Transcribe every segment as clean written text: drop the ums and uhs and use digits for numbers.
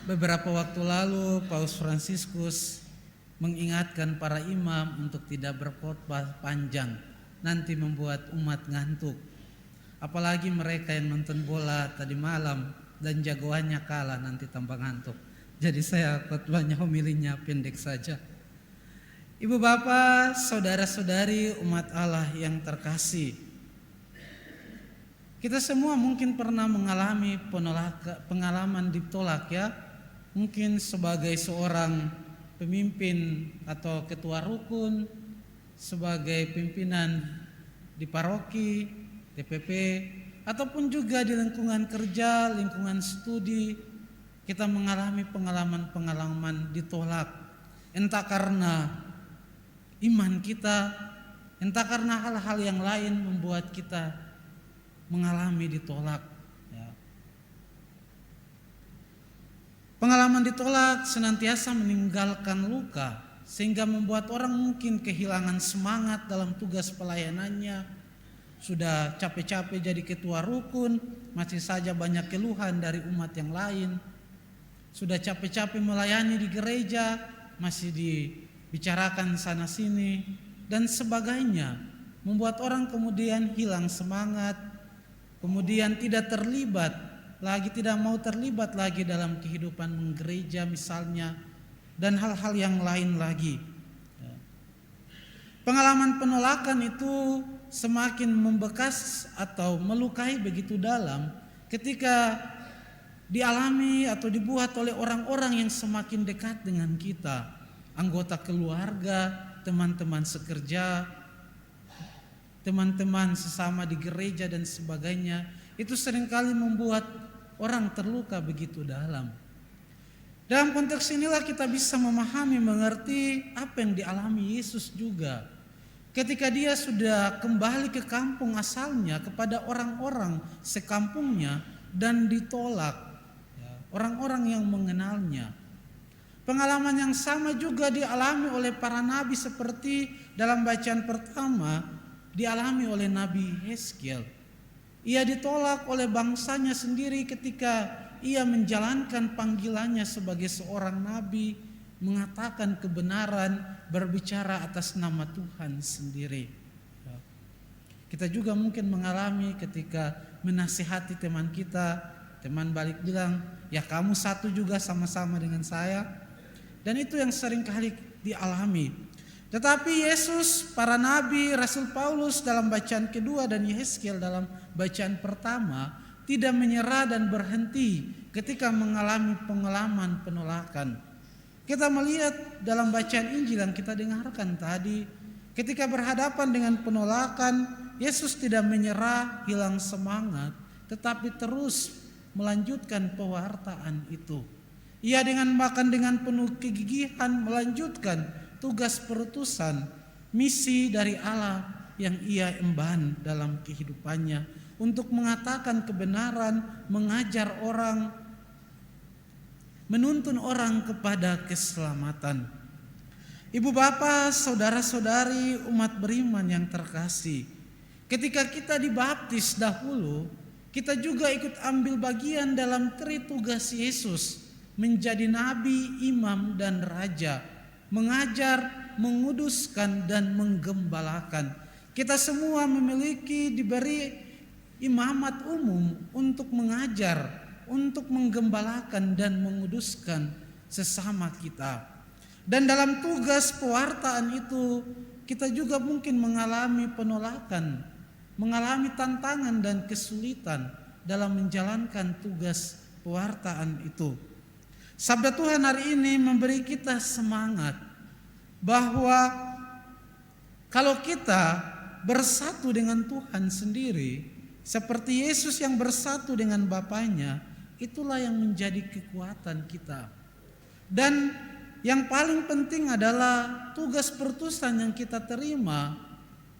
Beberapa waktu lalu Paus Fransiskus mengingatkan para imam untuk tidak berkhotbah panjang, nanti membuat umat ngantuk. Apalagi mereka yang nonton bola tadi malam dan jagoannya kalah nanti tambah ngantuk. Jadi saya khotbahnya homilinya pendek saja. Ibu bapak, saudara-saudari umat Allah yang terkasih, kita semua mungkin pernah mengalami pengalaman ditolak ya. Mungkin sebagai seorang pemimpin atau ketua rukun, sebagai pimpinan di paroki, TPP, ataupun juga di lingkungan kerja, lingkungan studi, kita mengalami pengalaman-pengalaman ditolak. Entah karena iman kita, entah karena hal-hal yang lain membuat kita mengalami ditolak. Pengalaman ditolak senantiasa meninggalkan luka, sehingga membuat orang mungkin kehilangan semangat dalam tugas pelayanannya. Sudah capek-capek jadi ketua rukun, masih saja banyak keluhan dari umat yang lain. Sudah capek-capek melayani di gereja, masih dibicarakan sana sini dan sebagainya, membuat orang kemudian hilang semangat, kemudian tidak mau terlibat lagi dalam kehidupan gereja misalnya, dan hal-hal yang lain lagi. Pengalaman penolakan itu semakin membekas atau melukai begitu dalam ketika dialami atau dibuat oleh orang-orang yang semakin dekat dengan kita, anggota keluarga, teman-teman sekerja, teman-teman sesama di gereja dan sebagainya. Itu seringkali membuat orang terluka begitu dalam. Dalam konteks inilah kita bisa memahami, mengerti apa yang dialami Yesus juga. Ketika dia sudah kembali ke kampung asalnya, kepada orang-orang sekampungnya, dan ditolak orang-orang yang mengenalnya. Pengalaman yang sama juga dialami oleh para nabi, seperti dalam bacaan pertama dialami oleh Nabi Yeskiel. Ia ditolak oleh bangsanya sendiri ketika ia menjalankan panggilannya sebagai seorang nabi, mengatakan kebenaran, berbicara atas nama Tuhan sendiri. Kita juga mungkin mengalami ketika menasihati teman kita, teman balik bilang, ya kamu satu juga sama-sama dengan saya. Dan itu yang sering kali dialami. Tetapi Yesus, para nabi, Rasul Paulus dalam bacaan kedua dan Yeskiel dalam bacaan pertama tidak menyerah dan berhenti ketika mengalami pengalaman penolakan. Kita melihat dalam bacaan Injil yang kita dengarkan tadi, ketika berhadapan dengan penolakan, Yesus tidak menyerah, hilang semangat, tetapi terus melanjutkan pewartaan itu. Ia dengan penuh kegigihan melanjutkan tugas perutusan, misi dari Allah yang ia emban dalam kehidupannya untuk mengatakan kebenaran, mengajar orang, menuntun orang kepada keselamatan. Ibu bapak, saudara-saudari umat beriman yang terkasih, ketika kita dibaptis dahulu, kita juga ikut ambil bagian dalam tugas Yesus menjadi nabi, imam, dan raja, mengajar, menguduskan, dan menggembalakan. Kita semua diberi imamat umum untuk mengajar, untuk menggembalakan dan menguduskan sesama kita. Dan dalam tugas pewartaan itu, kita juga mungkin mengalami penolakan, mengalami tantangan dan kesulitan dalam menjalankan tugas pewartaan itu. Sabda Tuhan hari ini memberi kita semangat bahwa kalau kita bersatu dengan Tuhan sendiri, seperti Yesus yang bersatu dengan Bapaknya, itulah yang menjadi kekuatan kita. Dan yang paling penting adalah tugas perutusan yang kita terima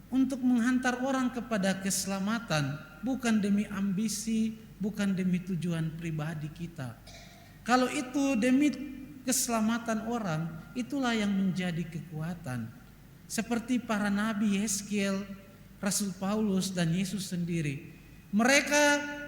untuk menghantar orang kepada keselamatan, bukan demi ambisi, bukan demi tujuan pribadi kita. Kalau itu demi keselamatan orang, itulah yang menjadi kekuatan. Seperti para nabi Yeskiel, Rasul Paulus, dan Yesus sendiri. Mereka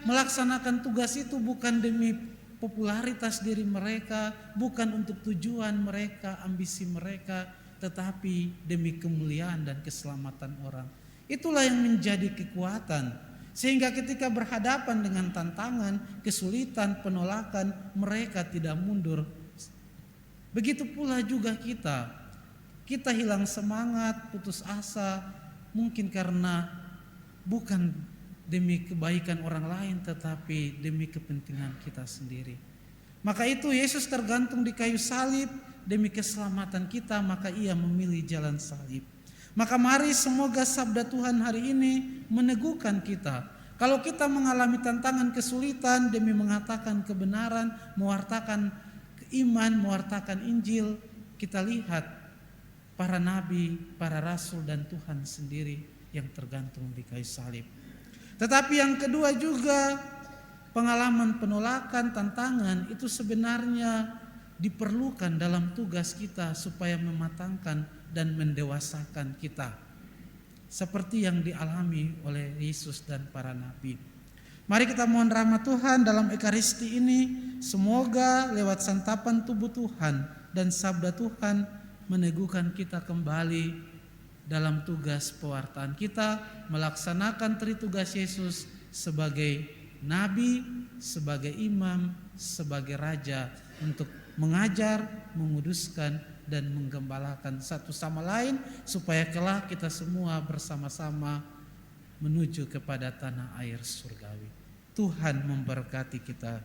melaksanakan tugas itu bukan demi popularitas diri mereka, bukan untuk tujuan mereka, ambisi mereka, tetapi demi kemuliaan dan keselamatan orang. Itulah yang menjadi kekuatan. Sehingga ketika berhadapan dengan tantangan, kesulitan, penolakan, mereka tidak mundur. Begitu pula juga kita. Kita hilang semangat, putus asa, mungkin karena bukan demi kebaikan orang lain, tetapi demi kepentingan kita sendiri. Maka itu Yesus tergantung di kayu salib demi keselamatan kita, maka ia memilih jalan salib. Maka mari semoga sabda Tuhan hari ini meneguhkan kita. Kalau kita mengalami tantangan kesulitan demi mengatakan kebenaran, mewartakan iman, mewartakan Injil, kita lihat para nabi, para rasul dan Tuhan sendiri yang tergantung di kayu salib. Tetapi yang kedua juga, pengalaman penolakan, tantangan itu sebenarnya diperlukan dalam tugas kita supaya mematangkan dan mendewasakan kita. Seperti yang dialami oleh Yesus dan para nabi. Mari kita mohon rahmat Tuhan dalam Ekaristi ini. Semoga lewat santapan tubuh Tuhan dan sabda Tuhan meneguhkan kita kembali dalam tugas pewartaan kita, melaksanakan tritugas Yesus sebagai nabi, sebagai imam, sebagai raja, untuk mengajar, menguduskan, dan menggembalakan satu sama lain, supaya kelak kita semua bersama-sama menuju kepada tanah air surgawi. Tuhan memberkati kita.